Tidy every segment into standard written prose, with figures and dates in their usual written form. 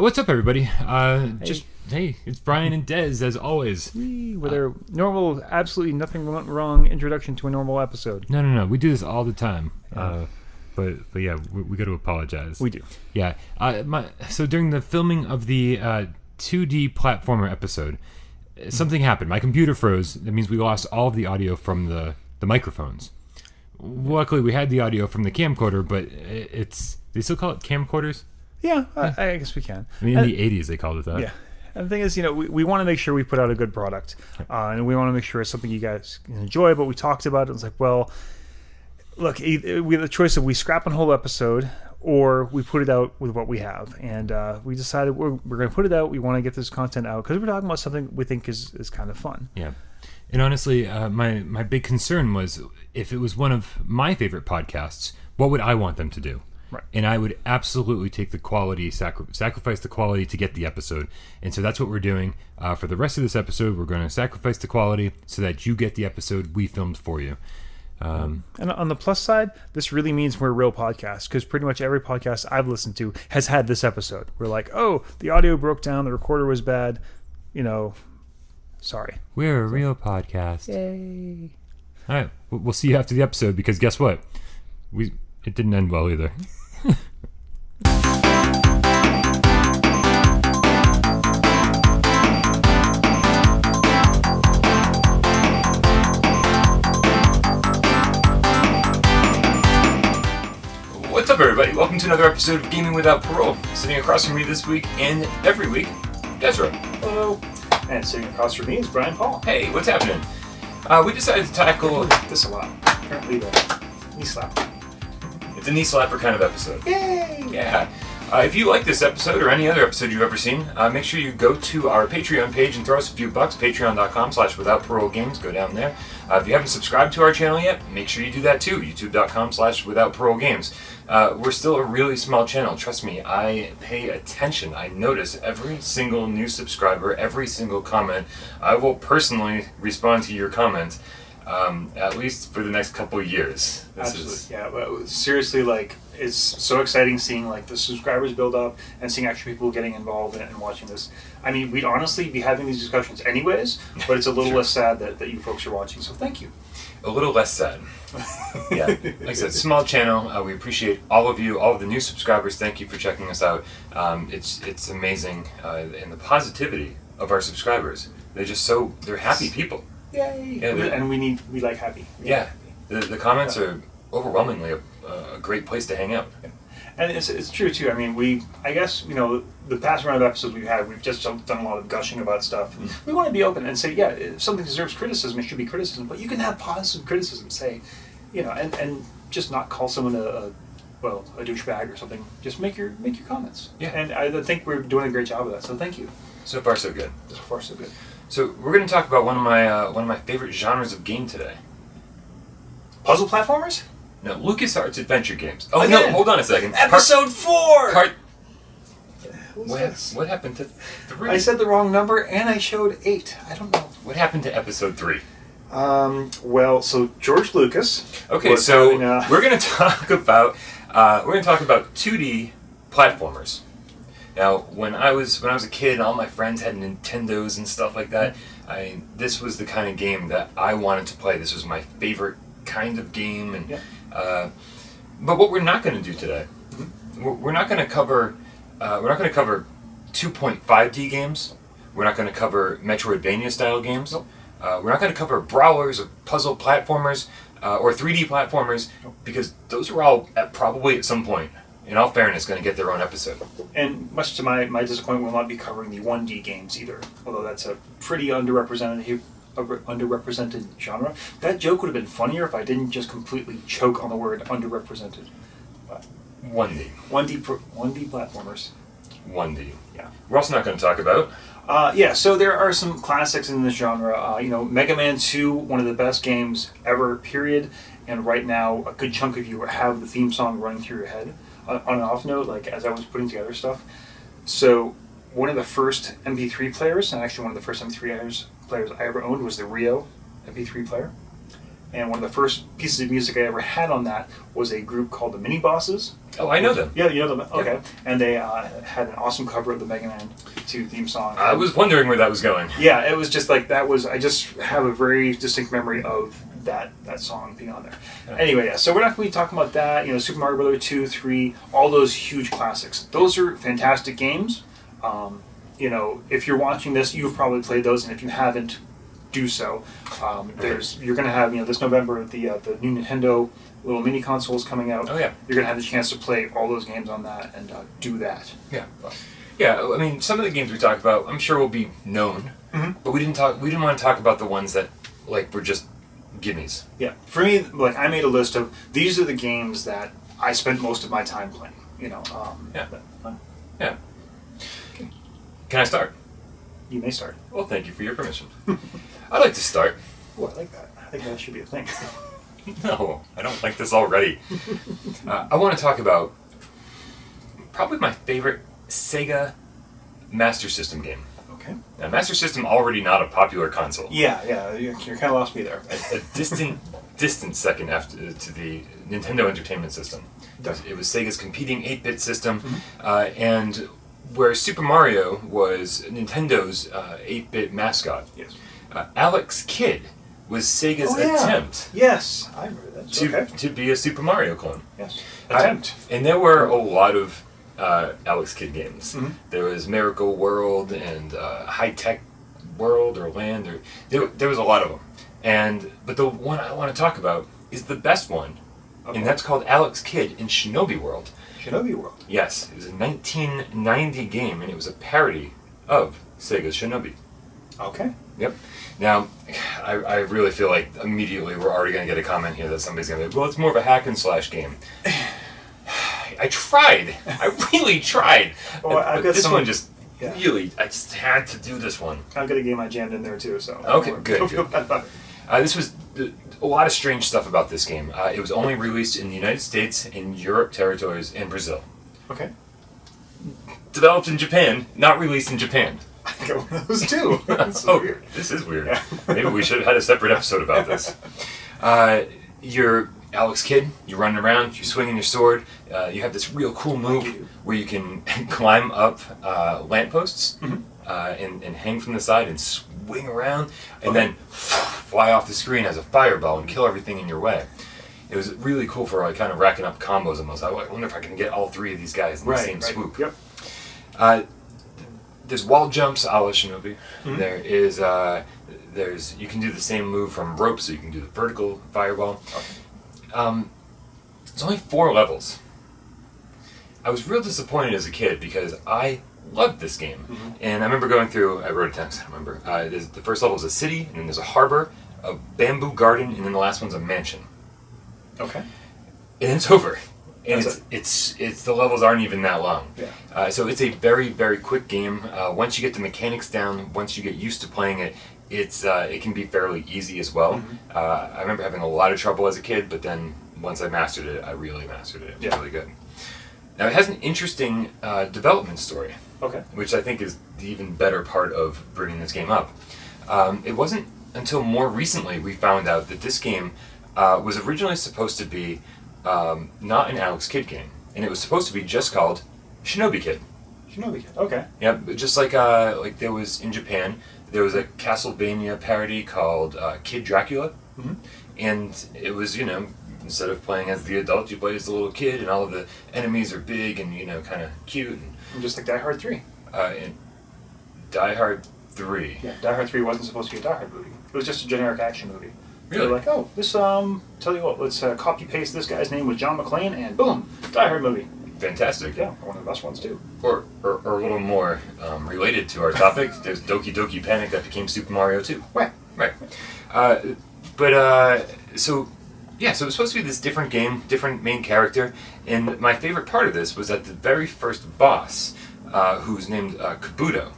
What's up, everybody? Hey, it's Brian and Dez, as always. With our normal, absolutely nothing went wrong introduction to a normal episode. No. We do this all the time. But yeah, we got to apologize. We do. Yeah. So during the filming of the 2D platformer episode, something happened. My computer froze. That means we lost all of the audio from the microphones. Luckily, we had the audio from the camcorder, but they still call it camcorders? Yeah, I guess we can. I mean, in the 80s, they called it that. Yeah. And the thing is, we want to make sure we put out a good product. And we want to make sure it's something you guys can enjoy, but we talked about it. It's like, well, look, we have the choice of we scrap a whole episode or we put it out with what we have. And we decided we're going to put it out. We want to get this content out because we're talking about something we think is kind of fun. Yeah. And honestly, my big concern was if it was one of my favorite podcasts, what would I want them to do? Right. And I would absolutely take the quality, sacrifice the quality to get the episode. And so that's what we're doing. For the rest of this episode, we're going to sacrifice the quality so that you get the episode we filmed for you. And on the plus side, this really means we're a real podcast because pretty much every podcast I've listened to has had this episode. We're like, oh, the audio broke down, the recorder was bad, sorry. We're a real podcast. Yay. All right, we'll see you after the episode because guess what? It didn't end well either. What's up, everybody? Welcome to another episode of Gaming Without Parole. Sitting across from me this week and every week, Dezrah. Hello. And sitting across from me is Brian Paul. Hey, what's happening? We decided to tackle this a lot. Apparently the knee slap. It's a knee slapper kind of episode. Yay! Yeah. If you like this episode or any other episode you've ever seen, make sure you go to our Patreon page and throw us a few bucks. Patreon.com/withoutparolegames. Go down there. If you haven't subscribed to our channel yet, make sure you do that too. YouTube.com/withoutparolegames. We're still a really small channel. Trust me, I pay attention. I notice every single new subscriber, every single comment. I will personally respond to your comments. At least for the next couple of years. Absolutely. Yeah, but seriously, it's so exciting seeing the subscribers build up and seeing actually people getting involved and watching this. I mean, we'd honestly be having these discussions anyways, but it's a little less sad that you folks are watching, so thank you. A little less sad. Yeah, like I said, small channel. We appreciate all of you, all of the new subscribers. Thank you for checking us out. It's amazing, and the positivity of our subscribers. They're happy people. Yay! Yeah, and we like happy. Yeah, the comments are overwhelmingly a great place to hang out. Yeah. And it's true too. I mean, I guess the past round of episodes we've just done a lot of gushing about stuff. Mm-hmm. We want to be open and say, yeah, if something deserves criticism, it should be criticism. But you can have positive criticism, say, and just not call someone a douchebag or something. Just make your comments. Yeah. And I think we're doing a great job of that. So thank you. So far, so good. So far, so good. So we're going to talk about one of my favorite genres of game today. Puzzle platformers? No, LucasArts adventure games. Oh, again. No, hold on a second. Episode 4! What happened to 3? I said the wrong number and I showed 8. I don't know. What happened to episode 3? So George Lucas. Okay, so we're going to talk about 2D platformers. Now, when I was a kid, all my friends had Nintendos and stuff like that. This was the kind of game that I wanted to play. This was my favorite kind of game. And but what we're not going to do today, we're not going to cover 2.5D games. We're not going to cover Metroidvania style games. Nope. We're not going to cover brawlers or puzzle platformers or 3D platformers because those are all probably at some point, in all fairness, going to get their own episode. And much to my disappointment, we'll not be covering the 1D games either, although that's a pretty underrepresented genre. That joke would have been funnier if I didn't just completely choke on the word underrepresented. But 1D. 1D platformers. 1D. Yeah. We're also not going to talk about... so there are some classics in this genre. Mega Man 2, one of the best games ever, period. And right now, a good chunk of you have the theme song running through your head. On an off note, as I was putting together stuff. So, one of the first MP3 players, and actually one of the first MP3 players I ever owned was the Rio MP3 player. and one of the first pieces of music I ever had on that was a group called the Mini Bosses. Oh, I know them. Yeah, you know them. Okay. Yep. And they had an awesome cover of the Mega Man 2 theme song. I was wondering where that was going. Yeah, it was just like that was. I just have a very distinct memory of that song being on there. Yeah. Anyway, yeah. So we're not going to be talking about that. You know, Super Mario Bros. 2, 3, all those huge classics. Those are fantastic games. You know, if you're watching this, you've probably played those, and if you haven't, do so. You're going to have this November the new Nintendo little mini consoles coming out. Oh yeah. You're going to have the chance to play all those games on that and do that. Yeah. Yeah, I mean, some of the games we talked about, I'm sure will be known, but we didn't want to talk about the ones that were just gimmies. Yeah. For me, I made a list of these are the games that I spent most of my time playing. Yeah. But, Yeah. Can I start? you may start. Well, thank you for your permission. I'd like to start. Oh, I like that. I think that should be a thing. No, I don't like this already. I want to talk about probably my favorite Sega Master System game. Okay. Now, Master System already not a popular console. Yeah. You kind of lost me there. A distant second after to the Nintendo Entertainment System. It was Sega's competing 8-bit system, and where Super Mario was Nintendo's 8-bit mascot. Yes. Alex Kidd was Sega's attempt. Yes, I remember that. To be a Super Mario clone. Yes. Attempt. And there were a lot of Alex Kidd games. Mm-hmm. There was Miracle World and High Tech World or Land. There was a lot of them. But the one I want to talk about is the best one, and that's called Alex Kidd in Shinobi World. Shinobi World. Yes, it was a 1990 game, and it was a parody of Sega's Shinobi. Okay. Yep. Now, I really feel like immediately we're already going to get a comment here that somebody's going to be, well, it's more of a hack and slash game. I tried. I really tried. Well, but this one just yeah. really, I just had to do this one. I've got a game I jammed in there too, so. Okay, good. Don't feel bad about it. This was a lot of strange stuff about this game. It was only released in the United States, in Europe territories, and Brazil. Okay. Developed in Japan, not released in Japan. I got one of those too. Weird. This is weird. Yeah. Maybe we should have had a separate episode about this. You're Alex Kidd. You're running around. You're swinging your sword. You have this real cool move where you can climb up lampposts and hang from the side and swing around and then fly off the screen as a fireball and kill everything in your way. It was really cool for kind of racking up combos almost. I wonder if I can get all three of these guys in the same swoop. Yep. There's wall jumps a la Shinobi. There is you can do the same move from rope, so you can do the vertical fireball. There's only 4 levels. I was real disappointed as a kid because I loved this game, and I remember going through. I wrote it down. I remember. The first level is a city, and then there's a harbor, a bamboo garden, and then the last one's a mansion. Okay. And it's over. And it's the levels aren't even that long. Yeah. So it's a very, very quick game. Once you get the mechanics down, once you get used to playing it, it can be fairly easy as well. I remember having a lot of trouble as a kid, but then once I mastered it, I really mastered it. It was really good. Now it has an interesting development story, which I think is the even better part of bringing this game up. It wasn't until more recently we found out that this game was originally supposed to be not an Alex Kidd game, and it was supposed to be just called Shinobi Kid. Shinobi Kid. Okay. Yeah, just like there was in Japan, there was a Castlevania parody called Kid Dracula, and it was instead of playing as the adult, you play as the little kid, and all of the enemies are big and kind of cute. And just like Die Hard 3. And Die Hard 3. Yeah, Die Hard 3 wasn't supposed to be a Die Hard movie. It was just a generic action movie. Really? They're like, oh, this, tell you what, let's copy-paste this guy's name with John McClane, and boom, Die Hard movie. Fantastic. Yeah, one of the best ones, too. Or a little more related to our topic, there's Doki Doki Panic that became Super Mario 2. Right. So it was supposed to be this different game, different main character, and my favorite part of this was that the very first boss, who's named Kabuto.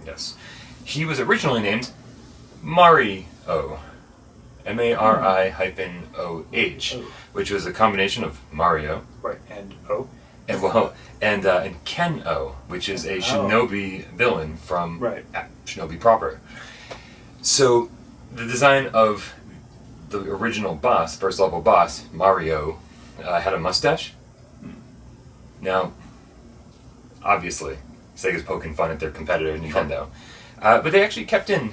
Yes. He was originally named Mario. M-A-R-I-O-H, which was a combination of Mario. Right, and O. And Ken-O, which is a Shinobi villain from Shinobi proper. So the design of the original boss, first level boss, Mario, had a mustache. Now, obviously, Sega's poking fun at their competitor, Nintendo. But they actually kept in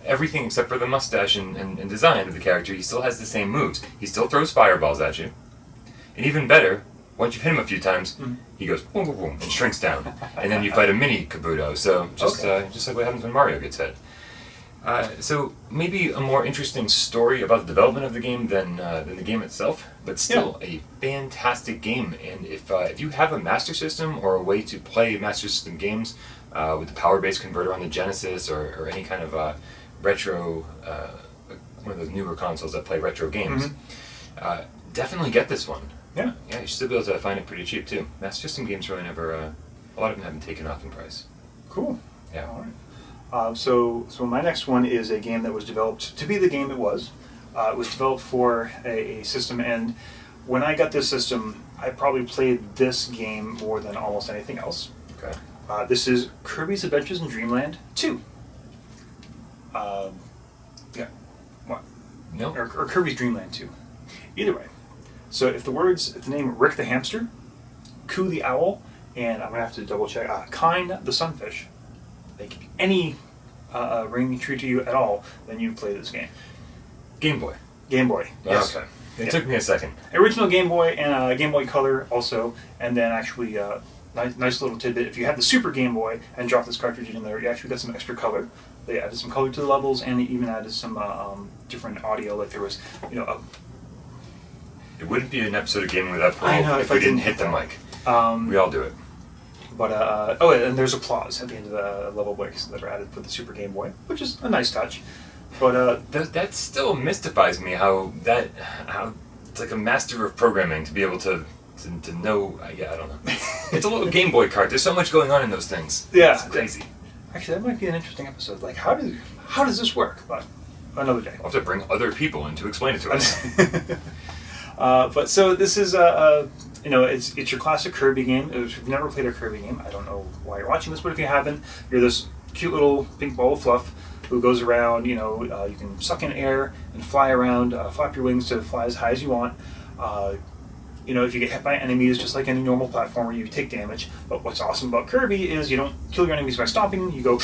everything except for the mustache and design of the character. He still has the same moves. He still throws fireballs at you. And even better, once you've hit him a few times, he goes boom, boom, boom, and shrinks down. And then you fight a mini Kabuto. So just like what happens when Mario gets hit. So maybe a more interesting story about the development of the game than the game itself, but still a fantastic game. And if you have a Master System or a way to play Master System games with the power-based converter on the Genesis or any kind of retro, one of those newer consoles that play retro games, definitely get this one. Yeah, you should still be able to find it pretty cheap too. Master System games really never, a lot of them haven't taken off in price. Cool. Yeah. All right. So my next one is a game that was developed to be the game it was. It was developed for a system, and when I got this system, I probably played this game more than almost anything else. Okay. This is Kirby's Adventures in Dreamland 2. Yeah. What? No. Or Kirby's Dreamland 2. Either way. So if the name Rick the Hamster, Coo the Owl, and I'm going to have to double check, Kine the Sunfish, they give you any ring true to you at all, then you play this game. Game Boy. Game Boy. Yes. Okay. It took me a second. Original Game Boy and Game Boy Color also, and then actually nice little tidbit. If you had the Super Game Boy and dropped this cartridge in there, you actually got some extra color. They added some color to the levels, and they even added some different audio. Like there was, It wouldn't be an episode of Gaming Without Parole I know, if we didn't hit the mic. We all do it. But and there's applause at the end of the level breaks that are added for the Super Game Boy, which is a nice touch. But that still mystifies me how it's like a master of programming to be able to know. I don't know. It's a little Game Boy cart. There's so much going on in those things. Yeah, it's crazy. Actually, that might be an interesting episode. Like, how does this work? But another day. I'll have to bring other people in to explain it to us. But so this is it's your classic Kirby game. If you've never played a Kirby game, I don't know why you're watching this, but if you haven't, you're this cute little pink ball of fluff who goes around. You can suck in air and fly around, flap your wings to fly as high as you want. If you get hit by enemies, just like any normal platformer, you take damage. But what's awesome about Kirby is you don't kill your enemies by stomping. You go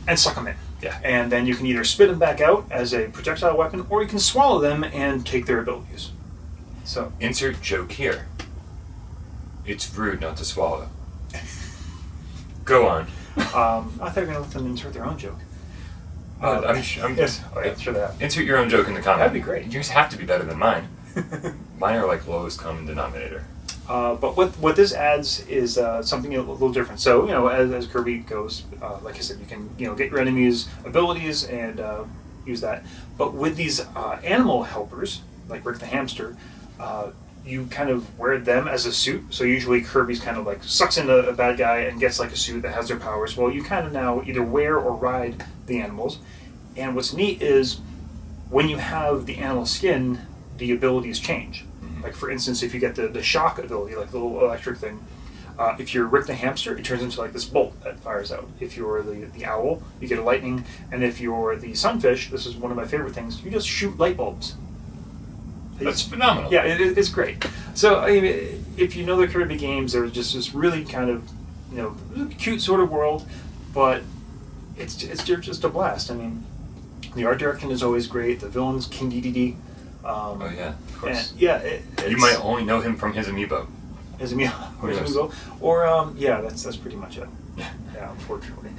and suck them in. Yeah. And then you can either spit them back out as a projectile weapon, or you can swallow them and take their abilities. So insert joke here. It's rude not to swallow. Go on. I thought you were going to let them insert their own joke. Yes. Oh, yeah, sure that. Insert your own joke in the comment. That'd be great. Yours have to be better than mine. Mine are like lowest common denominator. But what this adds is something a little different. So as Kirby goes, like I said, you can get your enemies' abilities and use that. But with these animal helpers, like Rick the Hamster, you kind of wear them as a suit. So usually Kirby's kind of like sucks in a bad guy and gets like a suit that has their powers. Well, you kind of now either wear or ride the animals. And what's neat is when you have the animal skin, the abilities change. Like for instance, if you get the shock ability, like the little electric thing, if you're Rick the Hamster, it turns into like this bolt that fires out. If you're the owl, you get a lightning. And if you're the sunfish, this is one of my favorite things, you just shoot light bulbs. That's phenomenal. Yeah, it's great. So I mean, if you know the Kirby games, they're just this really kind of cute sort of world, but it's just a blast. I mean, the art direction is always great. The villain's King Dedede. Oh yeah, of course. And, yeah, you might only know him from his amiibo. His amiibo, or that's pretty much it. Yeah, unfortunately.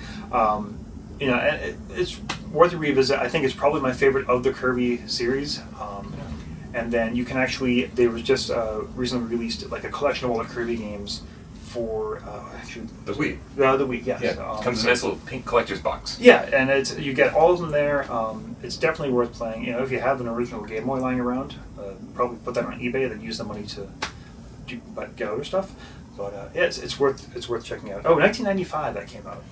It's worth a revisit. I think it's probably my favorite of the Kirby series. And then you can they was just recently released like a collection of all the Kirby games for the Wii. The Wii, yes. Yeah, it comes in a nice little pink collector's box. Yeah, and you get all of them there. It's definitely worth playing. If you have an original Game Boy lying around, probably put that on eBay and then use the money to get other stuff. But it's worth checking out. Oh, 1995 that came out.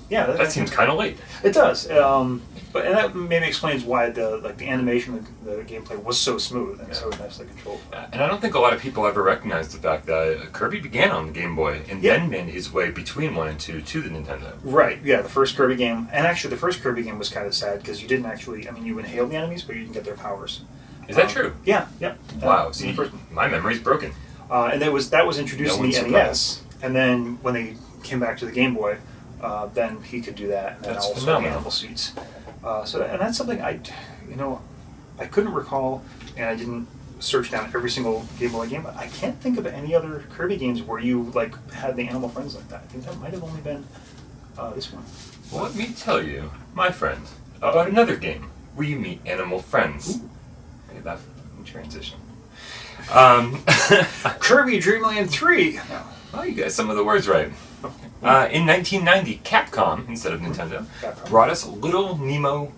Yeah, that seems kind of late. It does. But and that maybe explains why the animation, the gameplay was so smooth and so nicely controlled. And I don't think a lot of people ever recognize the fact that Kirby began on the Game Boy and then made his way between 1 and 2 to the Nintendo. Right. Yeah. The first Kirby game, and actually the first Kirby game was kind of sad because you didn't actually. I mean, you inhaled the enemies, but you didn't get their powers. Is that true? Yeah. Yeah. Wow. See, my memory's broken. And that was introduced in the NES, and then when they came back to the Game Boy, then he could do that, and then That's also phenomenal. the animal suits. And that's something I couldn't recall, and I didn't search down every single Game Boy game. But I can't think of any other Kirby games where you had the animal friends like that. I think that might have only been this one. Well, let me tell you, my friend, about another game where you meet animal friends. Okay, that transition. Kirby Dream Land 3. No. Oh, you got some of the words right. In 1990, Capcom, instead of Nintendo, brought us Little Nemo,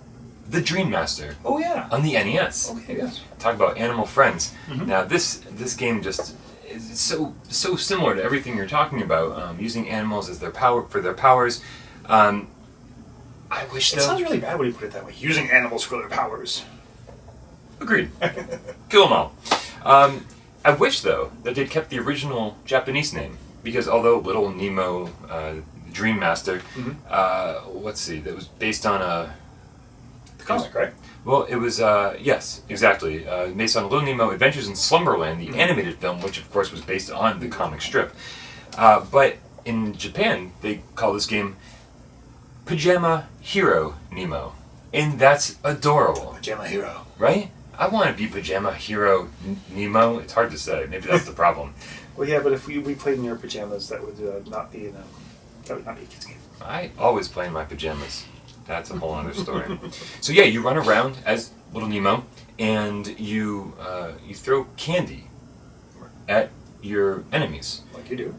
the Dream Master. Oh yeah. On the NES. Okay. Yes. Talk about animal friends. Mm-hmm. Now this game just is so similar to everything you're talking about. Using animals as their powers. I wish It sounds really bad when you put it that way. Using animals for their powers. Agreed. Kill them all. I wish though that they'd kept the original Japanese name. Because although Little Nemo, Dream Master, let's see, that was based on the comic, right? Well, it was yes, exactly, based on Little Nemo: Adventures in Slumberland, the animated film, which of course was based on the comic strip. But in Japan, they call this game Pajama Hero Nemo, and that's adorable. Pajama Hero, right? I want to be Pajama Hero Nemo. It's hard to say. Maybe that's the problem. Well, yeah, but if we played in your pajamas, that would not be a kid's game. I always play in my pajamas. That's a whole other story. So yeah, you run around as Little Nemo, and you throw candy at your enemies. Like you do.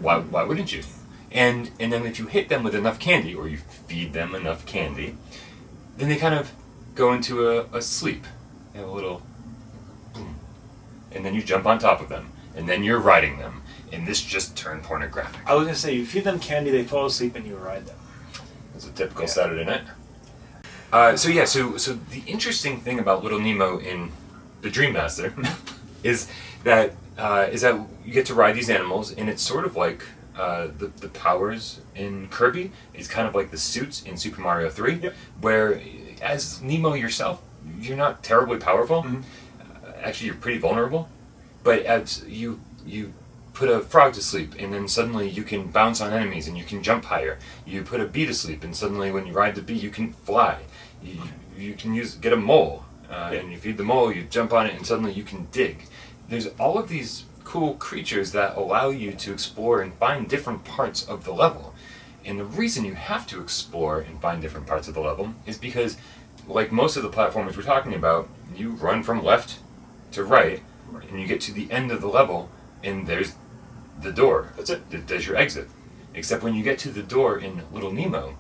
Why wouldn't you? And then if you hit them with enough candy, or you feed them enough candy, then they kind of go into a sleep. They have a little boom. And then you jump on top of them. And then you're riding them, and this just turned pornographic. I was going to say, you feed them candy, they fall asleep, and you ride them. It's a typical Saturday night. So the interesting thing about Little Nemo in the Dream Master is that you get to ride these animals, and it's sort of like the powers in Kirby. It's kind of like the suits in Super Mario 3, where as Nemo yourself, you're not terribly powerful. Mm-hmm. Actually, you're pretty vulnerable. But as you put a frog to sleep, and then suddenly you can bounce on enemies, and you can jump higher. You put a bee to sleep, and suddenly when you ride the bee, you can fly. You can get a mole, and you feed the mole, you jump on it, and suddenly you can dig. There's all of these cool creatures that allow you to explore and find different parts of the level. And the reason you have to explore and find different parts of the level is because, like most of the platformers we're talking about, you run from left to right, and you get to the end of the level, and there's the door. That's it. There's your exit. Except when you get to the door in Little Nemo,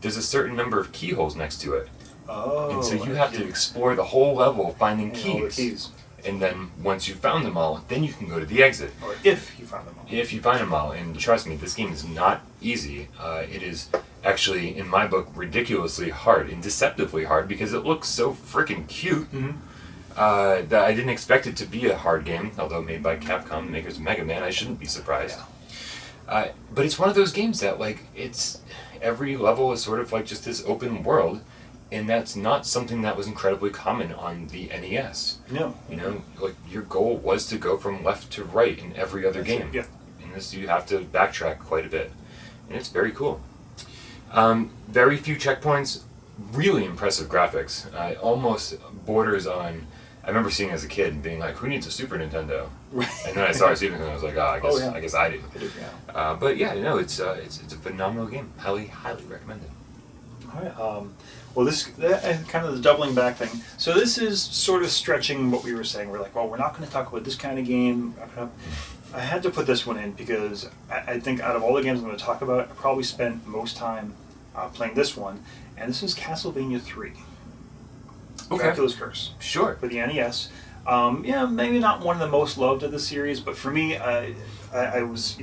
there's a certain number of keyholes next to it. Oh. And so you have to explore the whole level finding all the keys. And then once you've found them all, then you can go to the exit. Or if you found them all. If you find them all. And trust me, this game is not easy. It is actually, in my book, ridiculously hard and deceptively hard because it looks so freaking cute. Mm-hmm. That I didn't expect it to be a hard game, although made by Capcom, the makers of Mega Man, I shouldn't be surprised. Yeah. But it's one of those games that, every level is sort of like just this open world, and that's not something that was incredibly common on the NES. No. Your goal was to go from left to right in every other game. Yeah. In this, you have to backtrack quite a bit, and it's very cool. Very few checkpoints, really impressive graphics. Almost borders on. I remember seeing it as a kid and being like, "Who needs a Super Nintendo?" And then I started seeing it and I was like, I guess I do." But yeah, it's a phenomenal game. Highly recommended. All right. Well, this kind of the doubling back thing. So this is sort of stretching what we were saying. We're like, well, we're not going to talk about this kind of game. I had to put this one in because I think out of all the games I'm going to talk about, I probably spent most time playing this one, and this is Castlevania 3. Okay. Dracula's Curse. Sure. For the NES. Maybe not one of the most loved of the series, but for me, I was,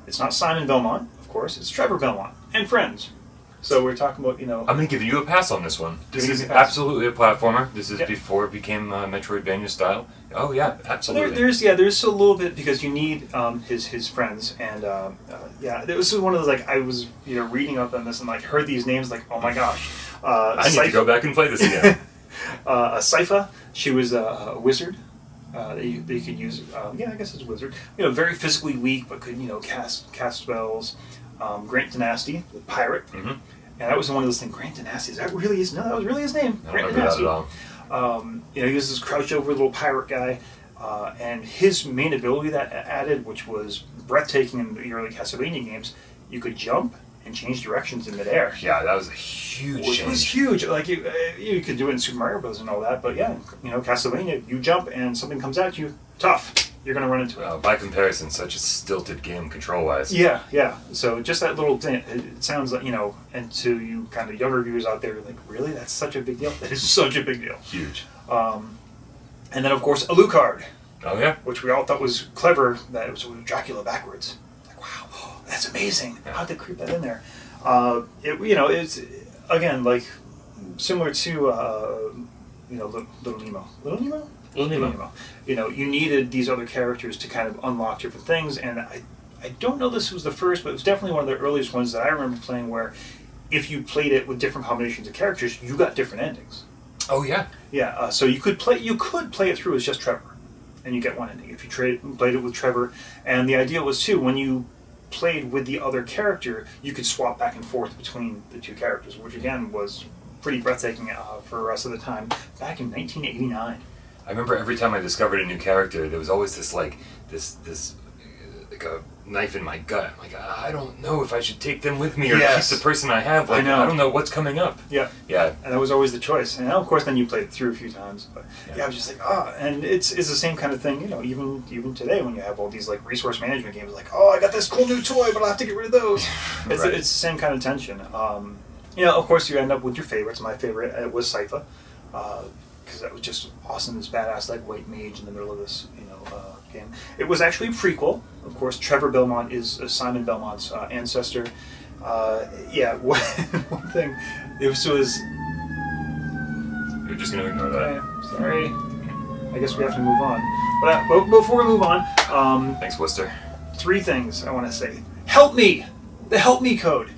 it's not Simon Belmont, of course, is Trevor Belmont and friends. So we're talking about, I'm going to give you a pass on this one. This is Give me a pass. absolutely a platformer. This is before it became Metroidvania style. Oh yeah, absolutely. There's a little bit because you need his friends, and this was one of those, like, I was reading up on this and like heard these names, like, oh my gosh. I need to go back and play this again. Sypha, she was a wizard. That you could use. I guess it's a wizard. Very physically weak, but could cast spells. Grant Dynasty, the pirate, and that was one of those things. Grant Dynasty, that was really his name. I don't remember that at all. He was this crouched over little pirate guy, and his main ability that added, which was breathtaking in the early Castlevania games, you could jump and change directions in midair. Yeah, that was a huge change. It was huge. Like you could do it in Super Mario Bros. And all that, but Castlevania, you jump and something comes at you, tough. You're going to run into it. By comparison, such a stilted game control-wise. Yeah. So just that little thing, it sounds like, and to you kind of younger viewers out there, like, really? That's such a big deal? That is such a big deal. Huge. And then, of course, Alucard. Oh, yeah. Which we all thought was clever, that it was Dracula backwards. Like, wow, that's amazing. Yeah. How'd they creep that in there? It's, again, like, similar to, Little Nemo. Little Nemo? You needed these other characters to kind of unlock different things, and I don't know this was the first, but it was definitely one of the earliest ones that I remember playing where if you played it with different combinations of characters, you got different endings. Oh yeah. Yeah, so you could play it through as just Trevor, and you get one ending. If you played it with Trevor, and the idea was too, when you played with the other character, you could swap back and forth between the two characters, which again was pretty breathtaking for the rest of the time back in 1989. I remember every time I discovered a new character, there was always this like a knife in my gut. I'm like, I don't know if I should take them with me or keep the person I have. Like, I don't know what's coming up. Yeah. And that was always the choice. And of course, then you played it through a few times. But I was just like, and it's the same kind of thing. Even today when you have all these like resource management games, like, I got this cool new toy, but I'll have to get rid of those. It's the same kind of tension. Of course, you end up with your favorites. My favorite was Sypha. Because that was just awesome, this badass like white mage in the middle of this game. It was actually a prequel. Of course, Trevor Belmont is Simon Belmont's ancestor. One thing, this was... You're just going to ignore that. Sorry. I guess we have to move on. But before we move on... Thanks, Worcester. 3 things I want to say. Help me! The Help Me code.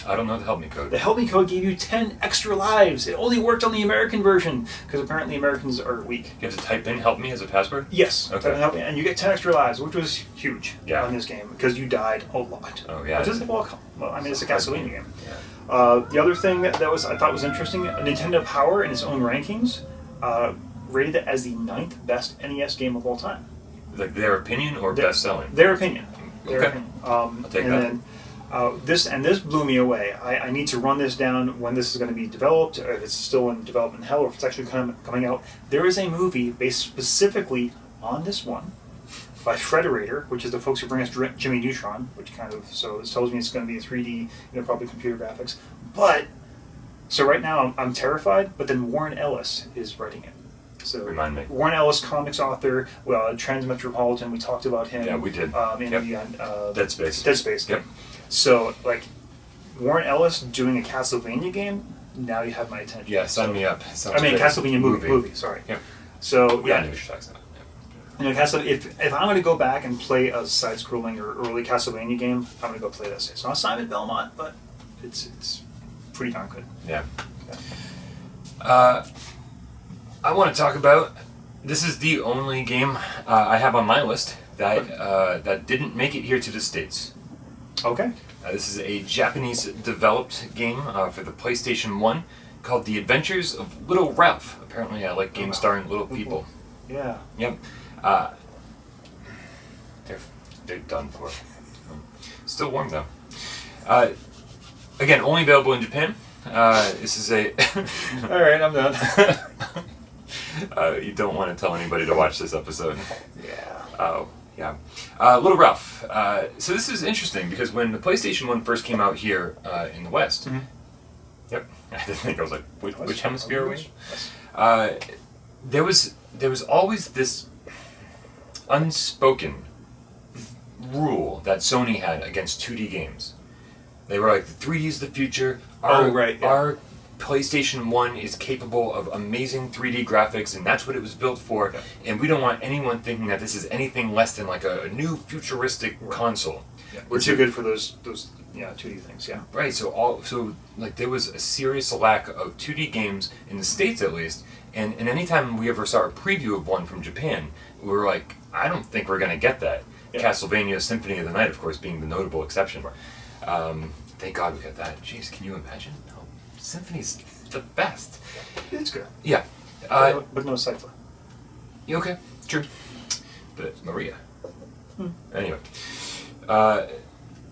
I don't know the Help Me code. The Help Me code gave you 10 extra lives. It only worked on the American version, because apparently Americans are weak. You have to type in Help Me as a password? Yes. Okay. Help Me, and you get 10 extra lives, which was huge on this game, because you died a lot. Oh, yeah. It's a Castlevania game. Yeah. The other thing that I thought was interesting, Nintendo Power in its own rankings rated it as the 9th best NES game of all time. Like their opinion or best-selling? Their opinion. Okay. I'll take that. Then, this blew me away. I need to run this down when this is going to be developed, or if it's still in development hell, or if it's actually coming out. There is a movie based specifically on this one by Frederator, which is the folks who bring us Jimmy Neutron, which so this tells me it's going to be 3D, probably computer graphics. But, so right now I'm terrified, but then Warren Ellis is writing it. So remind me. Warren Ellis, comics author, Transmetropolitan, we talked about him. Yeah, we did. Dead Space. Dead Space. Yep. So, like, Warren Ellis doing a Castlevania game, now you have my attention. Yeah, sign me up. Castlevania movie, sorry. Yep. So, yeah. I know what you're talking about. If I'm going to go back and play a side-scrolling or early Castlevania game, I'm going to go play this. It's not Simon Belmont, but it's pretty darn good. Yeah. I want to talk about, this is the only game I have on my list that didn't make it here to the States. Okay. This is a Japanese-developed game for the PlayStation 1 called The Adventures of Little Ralph. Apparently I like games starring little people. Yeah. Yep. They're done for. Still warm, though. Again, only available in Japan. This is a... Alright, I'm done. You don't want to tell anybody to watch this episode. Yeah. Oh, yeah. Little Ralph. So this is interesting because when the PlayStation 1 first came out here in the West, yep, I didn't think, I was like, which hemisphere are we in? There was always this unspoken rule that Sony had against 2D games. They were like, the 3D is the future. Our PlayStation 1 is capable of amazing 3D graphics, and that's what it was built for. Yeah. And we don't want anyone thinking that this is anything less than like a new futuristic console. Yeah. We're too good for those 2D things. Yeah. Right. So there was a serious lack of 2D games in the States, at least. And anytime we ever saw a preview of one from Japan, we were like, I don't think we're going to get that. Yeah. Castlevania Symphony of the Night, of course, being the notable exception. Thank God we got that. Jeez, can you imagine? Oh, Symphony's the best. It's good. Yeah. But no Cypher. Yeah, okay, true. But Maria. Anyway.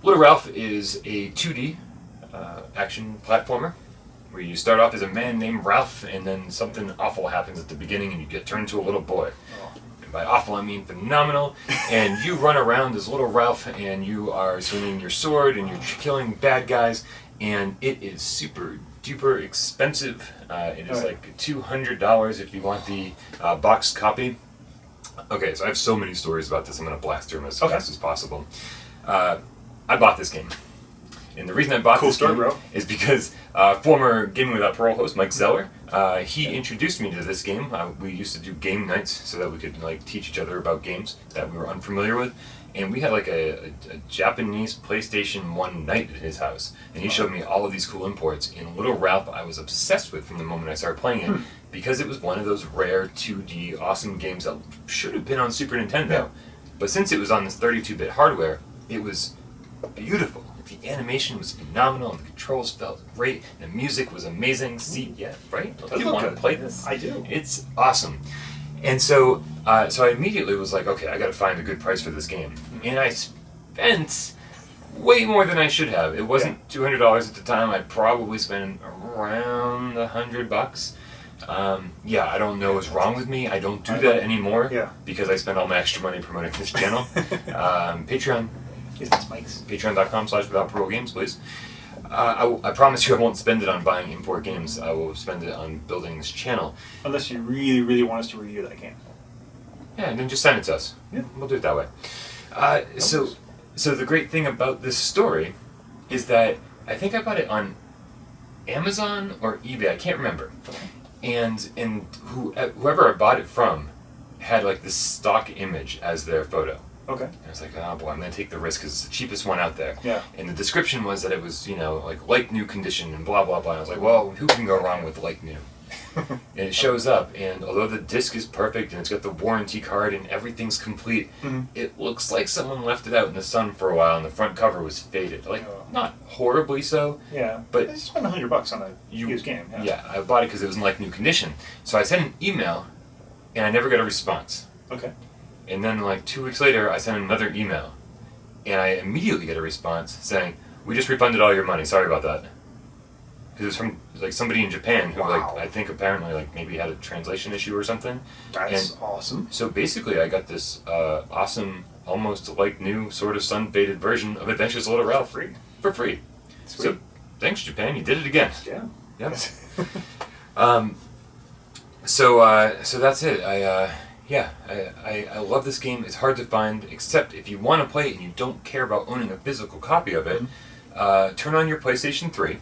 Little Ralph is a 2D action platformer where you start off as a man named Ralph, and then something awful happens at the beginning and you get turned into a little boy. And by awful I mean phenomenal. And you run around as little Ralph and you are swinging your sword and you're killing bad guys, and it is super duper expensive. It is like $200 if you want the boxed copy. Okay, so I have so many stories about this. I'm going to blast through them as fast as possible. I bought this game. And the reason I bought this game is because former Gaming Without Parole host Mike Zeller, he introduced me to this game. We used to do game nights so that we could teach each other about games that we were unfamiliar with. And we had a Japanese PlayStation 1 night at his house. And he showed me all of these cool imports. And Little Ralph I was obsessed with from the moment I started playing it, because it was one of those rare 2D awesome games that should have been on Super Nintendo. Yeah. But since it was on this 32-bit hardware, it was beautiful. The animation was phenomenal, and the controls felt great, and the music was amazing. See, yeah, right? You want to play this? I do. It's awesome. And so I immediately was like, okay, I got to find a good price for this game. And I spent way more than I should have. It wasn't $200 at the time. I probably spent around $100. I don't know what's wrong with me. I don't do that anymore because I spend all my extra money promoting this channel. Patreon. Patreon.com/withoutparolegames, please. I promise you I won't spend it on buying import games. I will spend it on building this channel. Unless you really, really want us to review that game. Yeah, and then just send it to us. Yeah. We'll do it that way. So the great thing about this story is that I think I bought it on Amazon or eBay. I can't remember. And whoever I bought it from had this stock image as their photo. Okay. And I was like, oh boy, I'm going to take the risk because it's the cheapest one out there. Yeah. And the description was that it was, like new condition and blah, blah, blah. And I was like, well, who can go wrong with like new? And it shows up, and although the disc is perfect and it's got the warranty card and everything's complete, it looks like someone left it out in the sun for a while and the front cover was faded. Not horribly so. Yeah. But you spent $100 on a used game. Yeah, I bought it because it was in new condition. So I sent an email, and I never got a response. Okay. And then 2 weeks later, I sent another email, and I immediately get a response saying, "We just refunded all your money. Sorry about that." Because it was from somebody in Japan who I think apparently maybe had a translation issue or something. That's awesome. So basically, I got this awesome, almost new, sort of sun-faded version of Adventures of Little Ralph for free. Sweet. So thanks, Japan. You did it again. Yeah. Yeah. So that's it. I love this game. It's hard to find, except if you want to play it and you don't care about owning a physical copy of it, turn on your PlayStation 3,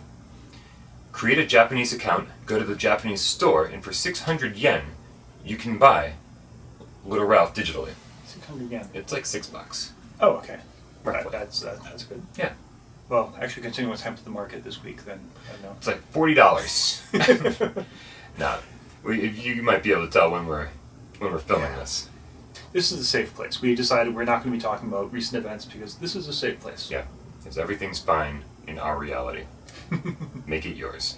create a Japanese account, go to the Japanese store, and for 600 yen, you can buy Little Ralph digitally. 600 yen? It's like $6. Oh, okay. Roughly. That's good. Yeah. Well, actually, considering what's happened to the market this week, then I don't know. It's like $40. Now, you might be able to tell when we're filming this. This is a safe place. We decided we're not going to be talking about recent events because this is a safe place. Yeah, because everything's fine in our reality. Make it yours.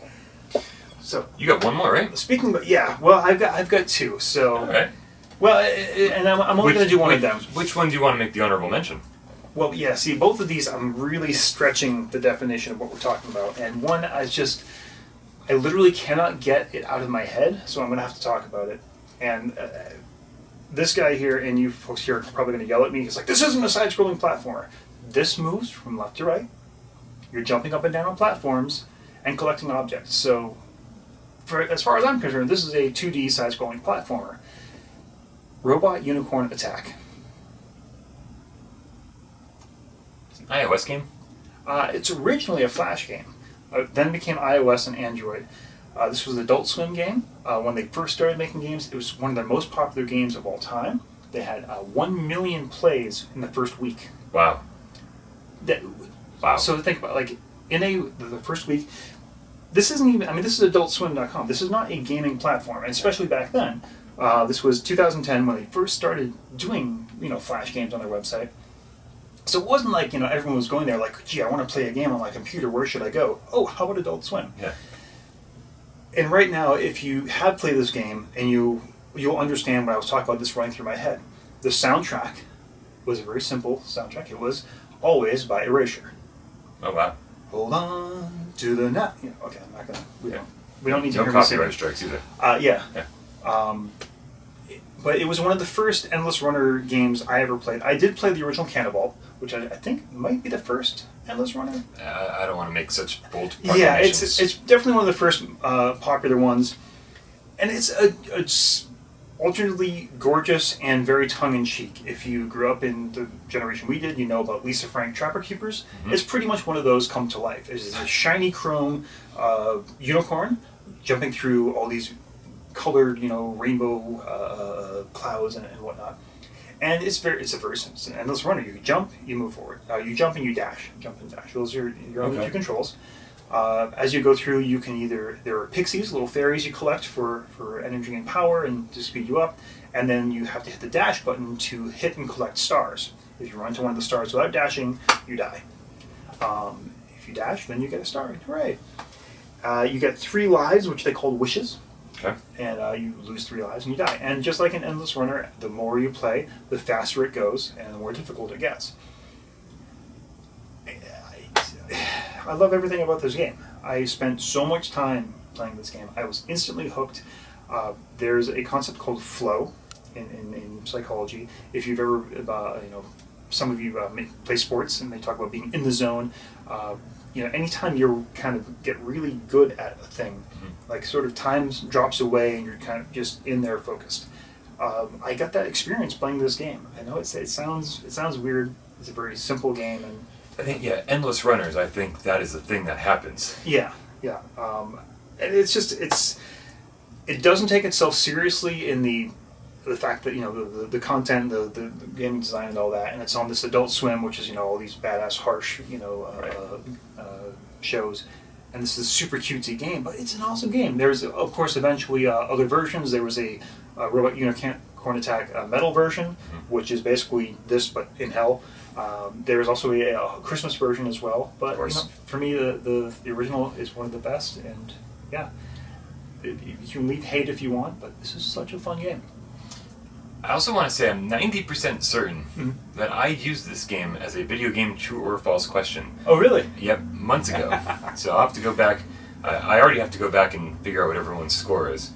So you got one more, right? Speaking of, I've got two. So all right. Well, and I'm only going to do one of them. Which one do you want to make the honorable mention? Well, yeah. See, both of these, I'm really stretching the definition of what we're talking about, and one I literally cannot get it out of my head, so I'm going to have to talk about it. And this guy here, and you folks here are probably going to yell at me. He's like, this isn't a side-scrolling platformer. This moves from left to right. You're jumping up and down on platforms and collecting objects. So, as far as I'm concerned, this is a 2D side-scrolling platformer. Robot Unicorn Attack. It's an iOS game? It's originally a Flash game, then became iOS and Android. This was an Adult Swim game. When they first started making games, it was one of their most popular games of all time. They had 1 million plays in the first week. Wow. Wow. So think about the first week. This isn't even. I mean, this is AdultSwim.com. This is not a gaming platform, and especially back then. This was 2010 when they first started doing Flash games on their website. So it wasn't like everyone was going there like, gee, I want to play a game on my computer. Where should I go? Oh, how about Adult Swim? Yeah. And right now, if you have played this game and you'll understand what I was talking about. This running through my head. The soundtrack was a very simple soundtrack. It was Always by Erasure. Oh wow. Hold on to the net. Okay, I'm not gonna. We don't need to no hear me copyright sing. strikes either. Yeah. But it was one of the first Endless Runner games I ever played. I did play the original Cannonball, which I think might be the first Endless Runner. I don't want to make such bold Yeah, proclamations. it's definitely one of the first popular ones, and it's alternately gorgeous and very tongue-in-cheek. If you grew up in the generation we did, you know about Lisa Frank Trapper Keepers. Mm-hmm. It's pretty much one of those come to life. It's a shiny chrome unicorn jumping through all these colored, rainbow clouds and whatnot. And it's a very simple endless runner. You jump, you move forward. You jump and you dash. Jump and dash. Those are your only two controls. As you go through, you can there are pixies, little fairies you collect for energy and power and to speed you up. And then you have to hit the dash button to hit and collect stars. If you run to one of the stars without dashing, you die. If you dash, then you get a star. Hooray! You get 3 lives, which they call wishes. Okay. And you lose 3 lives and you die. And just like an Endless Runner, the more you play, the faster it goes and the more difficult it gets. I love everything about this game. I spent so much time playing this game. I was instantly hooked. There's a concept called flow in psychology. If you've ever, some of you play sports and they talk about being in the zone. Anytime you kind of get really good at a thing, like sort of time drops away and you're kind of just in there focused. I got that experience playing this game. I know it sounds weird. It's a very simple game, and I think Endless Runners. I think that is the thing that happens. Yeah. And it doesn't take itself seriously in the fact that the content, the gaming design, and all that, and it's on this Adult Swim, which is all these badass harsh shows, and this is a super cutesy game, but it's an awesome game. There's of course eventually other versions. There was a Robot Unicorn Attack metal version, which is basically this but in hell. There's also a Christmas version as well, but for me the original is one of the best, and you can leave hate if you want, but this is such a fun game. I also want to say I'm 90% certain that I used this game as a video game true or false question. Oh, really? Yep, months ago. So I'll have to go back. I already have to go back and figure out what everyone's score is.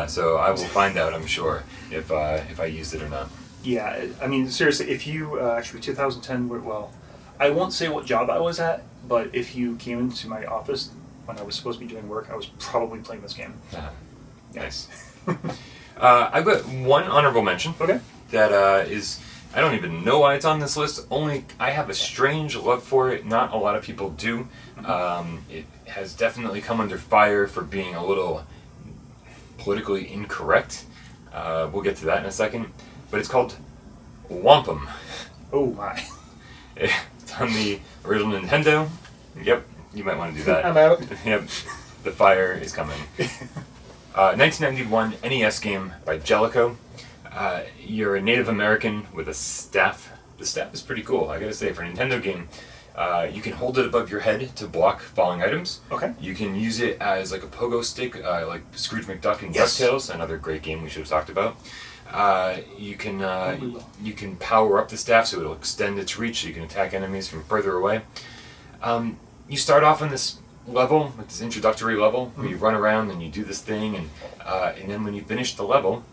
So I will find out, I'm sure, if I used it or not. Yeah, I mean, seriously, if you, actually 2010, I won't say what job I was at, but if you came into my office when I was supposed to be doing work, I was probably playing this game. Nice. I've got one honorable mention. Okay. That is, I don't even know why it's on this list. Only I have a strange love for it. Not a lot of people do. It has definitely come under fire for being a little politically incorrect. We'll get to that in a second. But it's called Wampum. Oh my. It's on the original Nintendo. Yep, you might want to do that. I'm out. Yep, the fire is coming. 1991 NES game by Jellicoe. You're a Native American with a staff. The staff is pretty cool, I gotta say, for a Nintendo game. You can hold it above your head to block falling items. Okay. You can use it as like a pogo stick, like Scrooge McDuck and DuckTales, another great game we should have talked about. You can power up the staff so it'll extend its reach so you can attack enemies from further away. You start off on this level, like this introductory level, where you run around and you do this thing, and then when you finish the level,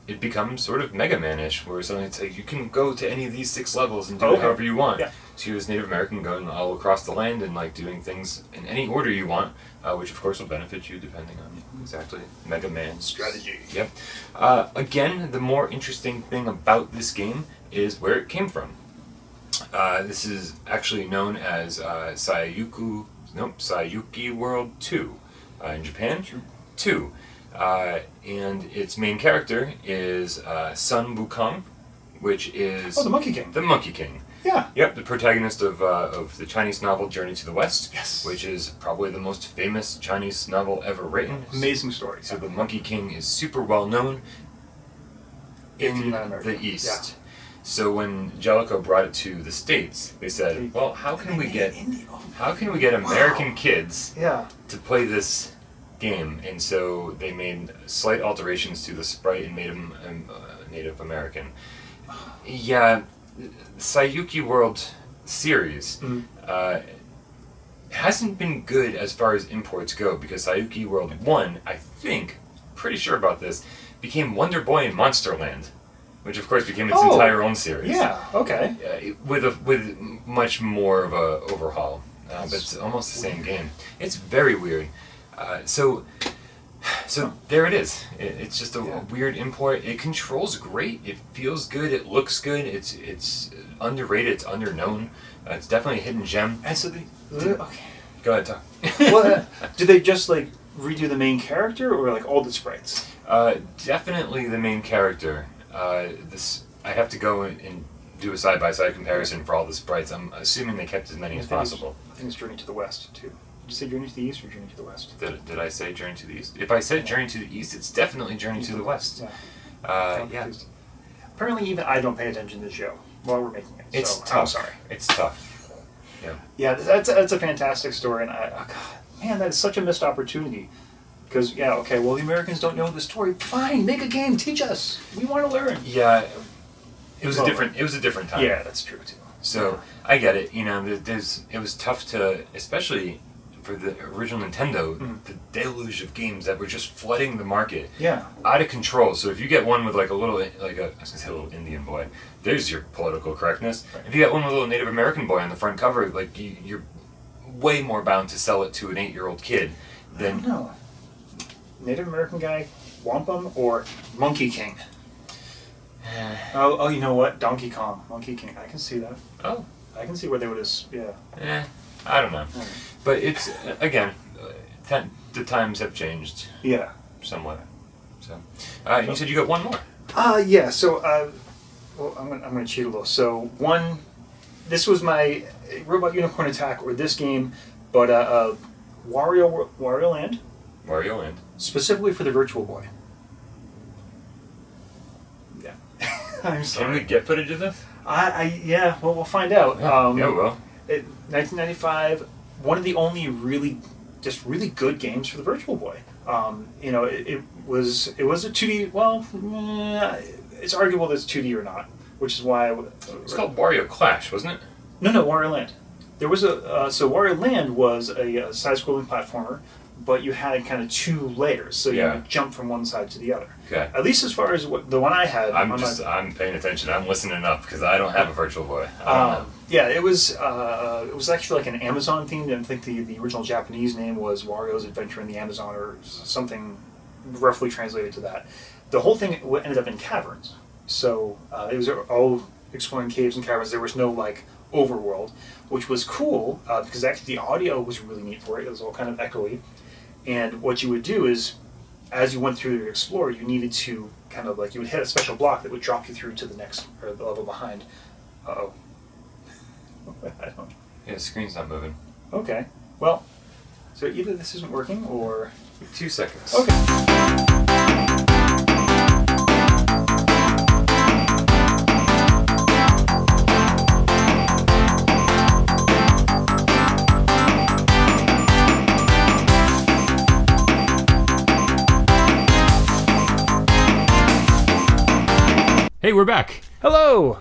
it becomes sort of Mega Man-ish, where suddenly it's like you can go to any of these 6 levels and do it however you want. Yeah. So you as Native American going all across the land and like doing things in any order you want, which of course will benefit you depending on exactly Mega Man strategy. Yep. Again, the more interesting thing about this game is where it came from. This is actually known as Sayuki World 2 in Japan. 2. And its main character is Sun Wukong, which is... Oh, the Monkey King. The Monkey King. Yeah. Yep, the protagonist of the Chinese novel Journey to the West. Yes. Which is probably the most famous Chinese novel ever written. Amazing story. So the Monkey King is super well known in the East. Yeah. So when Jellicoe brought it to the States, they said, "Well, how can we get American kids to play this game?" And so they made slight alterations to the sprite and made him Native American. Yeah, Sayuki World series hasn't been good as far as imports go, because Sayuki World 1, I think, pretty sure about this, became Wonder Boy and Monsterland, which of course became its entire own series. Yeah, okay. With much more of a overhaul, but it's almost the same game. It's very weird. So there it is. It's just a weird import. It controls great. It feels good. It looks good. It's underrated. It's underknown. It's definitely a hidden gem. And so okay. Go ahead, talk. Well, did they just like redo the main character, or like all the sprites? Definitely the main character. I have to go and do a side-by-side comparison for all the sprites. I'm assuming they kept as many as possible. I think it's Journey to the West too. Did you say Journey to the East or Journey to the West? Did I say Journey to the East? If I said Journey to the East, it's definitely Journey to the West. Yeah. Apparently, even I don't pay attention to the show while we're making it. It's so tough. I'm sorry. It's tough. Yeah. Yeah, that's a fantastic story, and God, man, that is such a missed opportunity. Because the Americans don't know the story. Fine, make a game, teach us. We want to learn. Yeah, it was a different time. Yeah, that's true too. So I get it. It was tough to, especially for the original Nintendo, the deluge of games that were just flooding the market. Yeah. Out of control. So if you get one with I was gonna say a little Indian boy, there's your political correctness. Right. If you get one with a little Native American boy on the front cover, you're way more bound to sell it to an 8-year-old kid than... No. Native American guy, Wampum, or Monkey King? You know what? Donkey Kong, Monkey King. I can see that. Oh. I can see where they would have... Yeah. I don't know. But it's, again, the times have changed. Yeah. Somewhat. So, and you said you got one more. Yeah. So, I'm gonna cheat a little. So this was my Robot Unicorn Attack, or this game, but Wario Land. Wario Land. Specifically for the Virtual Boy. Yeah. I'm sorry. Can we get footage of this? Yeah. Well, we'll find out. Yeah, we will. 1995, one of the only really good games for the Virtual Boy. It was a 2D. Well, it's arguable that it's 2D or not, which is why it's called Wario Clash, wasn't it? No, Wario Land. There was so Wario Land was a side-scrolling platformer, but you had kind of 2 layers, so you would jump from one side to the other. Okay. At least as far as the one I had. I'm paying attention. I'm listening up because I don't have a Virtual Boy. Yeah, it was actually like an Amazon themed, and I think the original Japanese name was Wario's Adventure in the Amazon, or something roughly translated to that. The whole thing ended up in caverns, so it was all exploring caves and caverns. There was no overworld, which was cool because actually the audio was really neat for it. It was all kind of echoey, and what you would do is, as you went through to explore, you needed to kind of you would hit a special block that would drop you through to the next, or the level behind. Uh-oh. I don't... Yeah, the screen's not moving. Okay. Well, so either this isn't working, or... 2 seconds. Okay. Hey, we're back. Hello.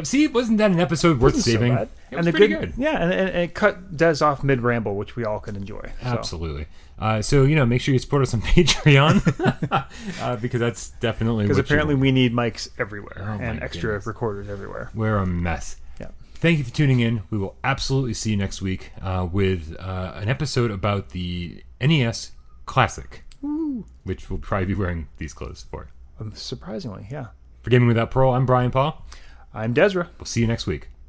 See, wasn't that an episode worth saving? So bad. It was pretty good. Yeah, and it cut Des off mid-ramble, which we all could enjoy. Absolutely. So, make sure you support us on Patreon, because that's definitely... Because apparently we need mics everywhere, and extra recorders everywhere. We're a mess. Yeah. Thank you for tuning in. We will absolutely see you next week with an episode about the NES Classic, which we'll probably be wearing these clothes for. Surprisingly, yeah. For Gaming Without Parole, I'm Brian Paul. I'm Dezrah. We'll see you next week.